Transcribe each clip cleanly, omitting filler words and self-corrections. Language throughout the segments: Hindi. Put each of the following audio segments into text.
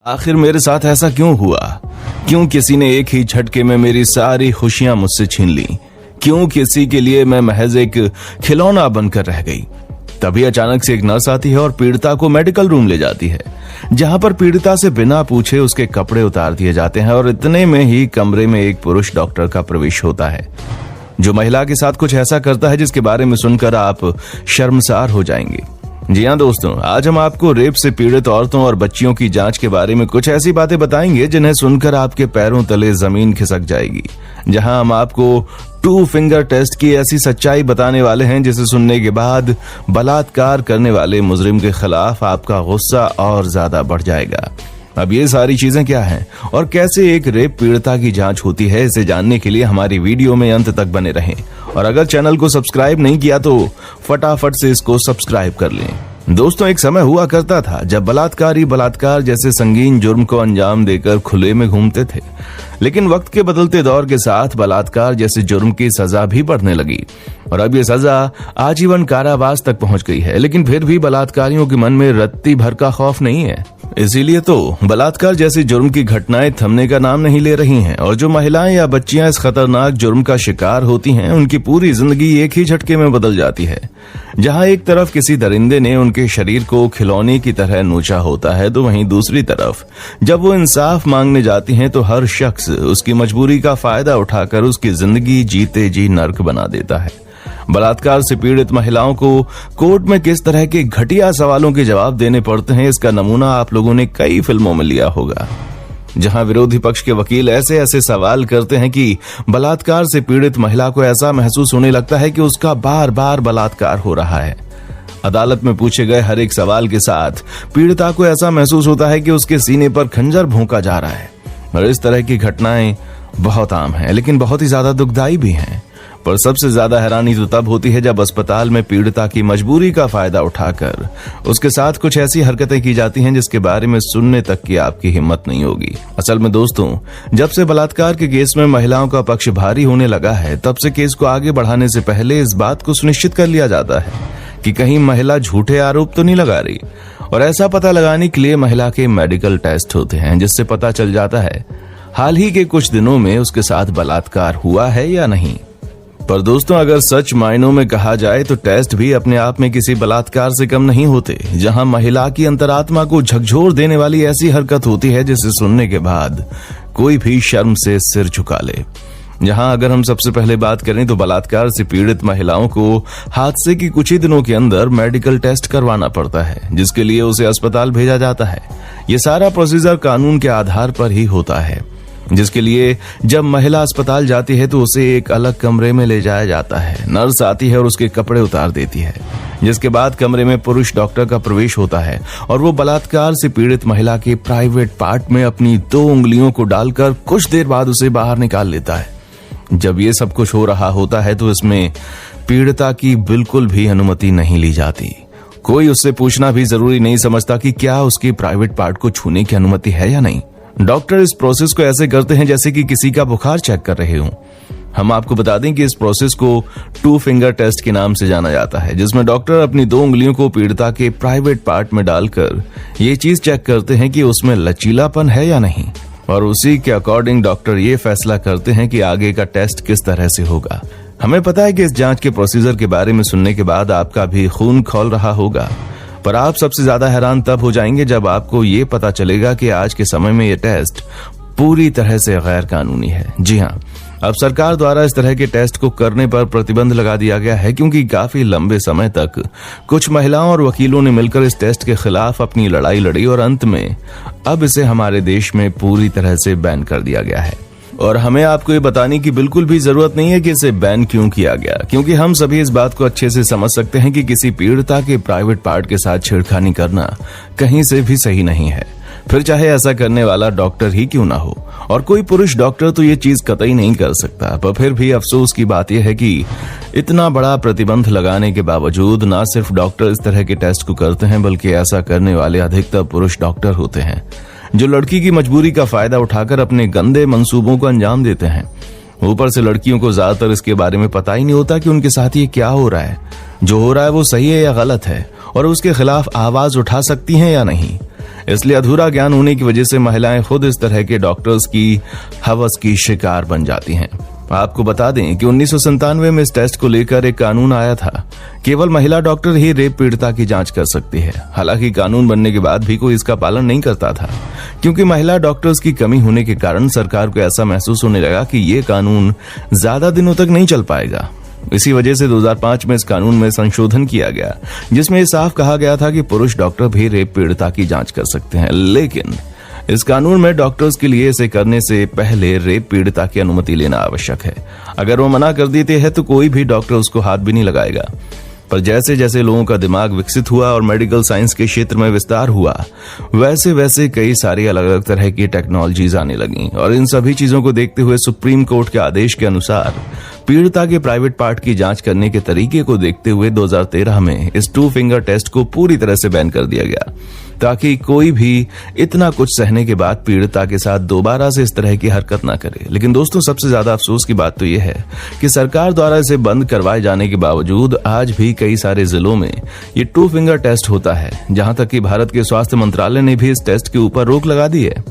आखिर मेरे साथ ऐसा क्यों हुआ? क्यों किसी ने एक ही झटके में मेरी सारी खुशियां मुझसे छीन ली? क्यों किसी के लिए मैं महज एक खिलौना बनकर रह गई? तभी अचानक से एक नर्स आती है और पीड़िता को मेडिकल रूम ले जाती है, जहां पर पीड़िता से बिना पूछे उसके कपड़े उतार दिए जाते हैं और इतने में ही कमरे में एक पुरुष डॉक्टर का प्रवेश होता है, जो महिला के साथ कुछ ऐसा करता है जिसके बारे में सुनकर आप शर्मसार हो जाएंगे। जी हाँ दोस्तों, आज हम आपको रेप से पीड़ित औरतों और बच्चियों की जांच के बारे में कुछ ऐसी बातें बताएंगे जिन्हें सुनकर आपके पैरों तले जमीन खिसक जाएगी। जहां हम आपको 2 फिंगर टेस्ट की ऐसी सच्चाई बताने वाले हैं जिसे सुनने के बाद बलात्कार करने वाले मुजरिम के खिलाफ आपका गुस्सा और ज्यादा बढ़ जाएगा। अब ये सारी चीजें क्या हैं और कैसे एक रेप पीड़िता की जांच होती है, इसे जानने के लिए हमारी वीडियो में अंत तक बने रहें। और अगर चैनल को सब्सक्राइब नहीं किया तो फटाफट से इसको सब्सक्राइब कर लें। दोस्तों, एक समय हुआ करता था जब बलात्कारी बलात्कार जैसे संगीन जुर्म को अंजाम देकर खुले में घूमते थे, लेकिन वक्त के बदलते दौर के साथ बलात्कार जैसे जुर्म की सजा भी बढ़ने लगी और अब ये सजा आजीवन कारावास तक पहुंच गई है। लेकिन फिर भी बलात्कारियों के मन में रत्ती भर का खौफ नहीं है। इसीलिए तो बलात्कार जैसी जुर्म की घटनाएं थमने का नाम नहीं ले रही हैं और जो महिलाएं या बच्चियां इस खतरनाक जुर्म का शिकार होती हैं, उनकी पूरी जिंदगी एक ही झटके में बदल जाती है। जहां एक तरफ किसी दरिंदे ने उनके शरीर को खिलौने की तरह नोचा होता है, तो वहीं दूसरी तरफ जब वो इंसाफ मांगने जाती हैं तो हर शख्स उसकी मजबूरी का फायदा उठाकर उसकी जिंदगी जीते जी नर्क बना देता है। बलात्कार से पीड़ित महिलाओं को कोर्ट में किस तरह के घटिया सवालों के जवाब देने पड़ते हैं, इसका नमूना आप लोगों ने कई फिल्मों में लिया होगा, जहां विरोधी पक्ष के वकील ऐसे ऐसे सवाल करते हैं कि बलात्कार से पीड़ित महिला को ऐसा महसूस होने लगता है कि उसका बार बार बलात्कार हो रहा है। अदालत में पूछे गए हर एक सवाल के साथ पीड़िता को ऐसा महसूस होता है कि उसके सीने पर खंजर भोंका जा रहा है। और इस तरह की घटनाएं बहुत आम हैं, लेकिन बहुत ही ज्यादा दुखदायी भी हैं। पर सबसे ज्यादा हैरानी तो तब होती है जब अस्पताल में पीड़िता की मजबूरी का फायदा उठाकर उसके साथ कुछ ऐसी हरकतें की जाती हैं जिसके बारे में सुनने तक की आपकी हिम्मत नहीं होगी। असल में दोस्तों, जब से बलात्कार के केस में महिलाओं का पक्ष भारी होने लगा है, तब से केस को आगे बढ़ाने से पहले इस बात को सुनिश्चित कर लिया जाता है कि कहीं महिला झूठे आरोप तो नहीं लगा रही। और ऐसा पता लगाने के लिए महिला के मेडिकल टेस्ट होते हैं, जिससे पता चल जाता है हाल ही के कुछ दिनों में उसके साथ बलात्कार हुआ है या नहीं। पर दोस्तों, अगर सच मायनों में कहा जाए तो टेस्ट भी अपने आप में किसी बलात्कार से कम नहीं होते, जहां महिला की अंतरात्मा को झकझोर देने वाली ऐसी हरकत होती है जिसे सुनने के बाद कोई भी शर्म से सिर झुका ले। जहां अगर हम सबसे पहले बात करें तो बलात्कार से पीड़ित महिलाओं को हादसे की कुछ ही दिनों के अंदर मेडिकल टेस्ट करवाना पड़ता है, जिसके लिए उसे अस्पताल भेजा जाता है। ये सारा प्रोसीजर कानून के आधार पर ही होता है, जिसके लिए जब महिला अस्पताल जाती है तो उसे एक अलग कमरे में ले जाया जाता है। नर्स आती है और उसके कपड़े उतार देती है, जिसके बाद कमरे में पुरुष डॉक्टर का प्रवेश होता है और वो बलात्कार से पीड़ित महिला के प्राइवेट पार्ट में अपनी 2 उंगलियों को डालकर कुछ देर बाद उसे बाहर निकाल लेता है। जब ये सब कुछ हो रहा होता है तो इसमें पीड़िता की बिल्कुल भी अनुमति नहीं ली जाती। कोई उससे पूछना भी जरूरी नहीं समझता कि क्या उसके प्राइवेट पार्ट को छूने की अनुमति है या नहीं। डॉक्टर इस प्रोसेस को ऐसे करते हैं जैसे कि किसी का बुखार चेक कर रहे हों। हम आपको बता दें कि इस प्रोसेस को 2 फिंगर टेस्ट के नाम से जाना जाता है, जिसमें डॉक्टर अपनी 2 उंगलियों को पीड़िता के प्राइवेट पार्ट में डालकर ये चीज चेक करते हैं कि उसमें लचीलापन है या नहीं, और उसी के अकॉर्डिंग डॉक्टर ये फैसला करते हैं कि आगे का टेस्ट किस तरह से होगा। हमें पता है कि इस जांच के प्रोसीजर के बारे में सुनने के बाद आपका भी खून खौल रहा होगा, पर आप सबसे ज्यादा हैरान तब हो जाएंगे जब आपको ये पता चलेगा कि आज के समय में ये टेस्ट पूरी तरह से गैर कानूनी है। जी हाँ, अब सरकार द्वारा इस तरह के टेस्ट को करने पर प्रतिबंध लगा दिया गया है, क्योंकि काफी लंबे समय तक कुछ महिलाओं और वकीलों ने मिलकर इस टेस्ट के खिलाफ अपनी लड़ाई लड़ी और अंत में अब इसे हमारे देश में पूरी तरह से बैन कर दिया गया है। और हमें आपको ये बताने की बिल्कुल भी जरूरत नहीं है कि इसे बैन क्यों किया गया, क्योंकि हम सभी इस बात को अच्छे से समझ सकते हैं कि किसी पीड़िता के प्राइवेट पार्ट के साथ छेड़खानी करना कहीं से भी सही नहीं है, फिर चाहे ऐसा करने वाला डॉक्टर ही क्यों ना हो। और कोई पुरुष डॉक्टर तो ये चीज कतई नहीं कर सकता। पर फिर भी अफसोस की बात यह है कि इतना बड़ा प्रतिबंध लगाने के बावजूद ना सिर्फ डॉक्टर इस तरह के टेस्ट को करते हैं, बल्कि ऐसा करने वाले अधिकतर पुरुष डॉक्टर होते हैं जो लड़की की मजबूरी का फायदा उठाकर अपने गंदे मंसूबों को अंजाम देते हैं। ऊपर से लड़कियों को ज्यादातर इसके बारे में पता ही नहीं होता कि उनके साथ ये क्या हो रहा है, जो हो रहा है वो सही है या गलत है, और उसके खिलाफ आवाज उठा सकती हैं या नहीं। इसलिए अधूरा ज्ञान होने की वजह से महिलाएं खुद इस तरह के डॉक्टर्स की हवस की शिकार बन जाती हैं। आपको बता दें कि 1997 में इस टेस्ट को लेकर एक कानून आया था। केवल महिला डॉक्टर ही रेप पीड़िता की जांच कर सकती है। हालांकि कानून बनने के बाद भी कोई इसका पालन नहीं करता था, क्योंकि महिला डॉक्टर्स की कमी होने के कारण सरकार को ऐसा महसूस होने लगा कि ये कानून ज्यादा दिनों तक नहीं चल पाएगा। इसी वजह से 2005 में इस कानून में संशोधन किया गया, जिसमें साफ कहा गया था कि पुरुष डॉक्टर भी रेप पीड़िता की जांच कर सकते हैं। लेकिन इस कानून में डॉक्टर्स के लिए इसे करने से पहले रेप पीड़िता की अनुमति लेना आवश्यक है। अगर वो मना कर देते हैं तो कोई भी डॉक्टर उसको हाथ भी नहीं लगाएगा। पर जैसे जैसे लोगों का दिमाग विकसित हुआ और मेडिकल साइंस के क्षेत्र में विस्तार हुआ, वैसे वैसे कई सारी अलग अलग तरह की टेक्नोलॉजीज आने लगी। और इन सभी चीजों को देखते हुए सुप्रीम कोर्ट के आदेश के अनुसार पीड़िता के प्राइवेट पार्ट की जांच करने के तरीके को देखते हुए 2013 में इस 2 फिंगर टेस्ट को पूरी तरह से बैन कर दिया गया, ताकि कोई भी इतना कुछ सहने के बाद पीड़िता के साथ दोबारा से इस तरह की हरकत ना करे। लेकिन दोस्तों, सबसे ज्यादा अफसोस की बात तो यह है कि सरकार द्वारा इसे बंद करवाए जाने के बावजूद आज भी कई सारे जिलों में ये 2 फिंगर टेस्ट होता है। जहां तक कि भारत के स्वास्थ्य मंत्रालय ने भी इस टेस्ट के ऊपर रोक लगा दी है।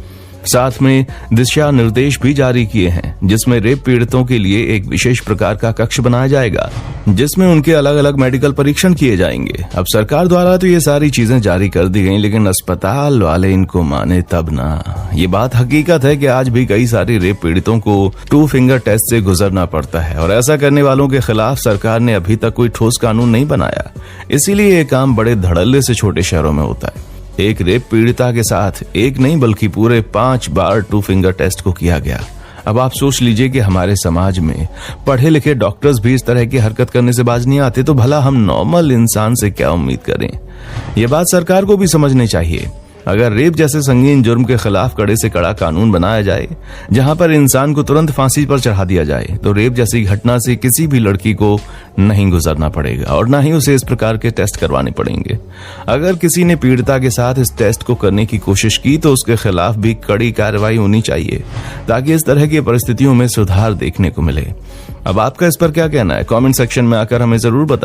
साथ में दिशा निर्देश भी जारी किए हैं, जिसमें रेप पीड़ितों के लिए एक विशेष प्रकार का कक्ष बनाया जाएगा, जिसमें उनके अलग अलग मेडिकल परीक्षण किए जाएंगे। अब सरकार द्वारा तो ये सारी चीजें जारी कर दी गई, लेकिन अस्पताल वाले इनको माने तब ना। ये बात हकीकत है कि आज भी कई सारे रेप पीड़ितों को 2 फिंगर टेस्ट से गुजरना पड़ता है, और ऐसा करने वालों के खिलाफ सरकार ने अभी तक कोई ठोस कानून नहीं बनाया। इसीलिए ये काम बड़े धड़ल्ले से छोटे शहरों में होता है। एक रेप पीड़िता के साथ एक नहीं बल्कि पूरे 5 बार 2 फिंगर टेस्ट को किया गया। अब आप सोच लीजिए कि हमारे समाज में पढ़े लिखे डॉक्टर्स भी इस तरह की हरकत करने से बाज नहीं आते, तो भला हम नॉर्मल इंसान से क्या उम्मीद करें। ये बात सरकार को भी समझनी चाहिए। अगर रेप जैसे संगीन जुर्म के खिलाफ कड़े से कड़ा कानून बनाया जाए, जहां पर इंसान को तुरंत फांसी पर चढ़ा दिया जाए, तो रेप जैसी घटना से किसी भी लड़की को नहीं गुजरना पड़ेगा और ना ही उसे इस प्रकार के टेस्ट करवाने पड़ेंगे। अगर किसी ने पीड़िता के साथ इस टेस्ट को करने की कोशिश की तो उसके खिलाफ भी कड़ी कार्रवाई होनी चाहिए, ताकि इस तरह की परिस्थितियों में सुधार देखने को मिले। अब आपका इस पर क्या कहना है? कमेंट सेक्शन में आकर हमें जरूर बताएं।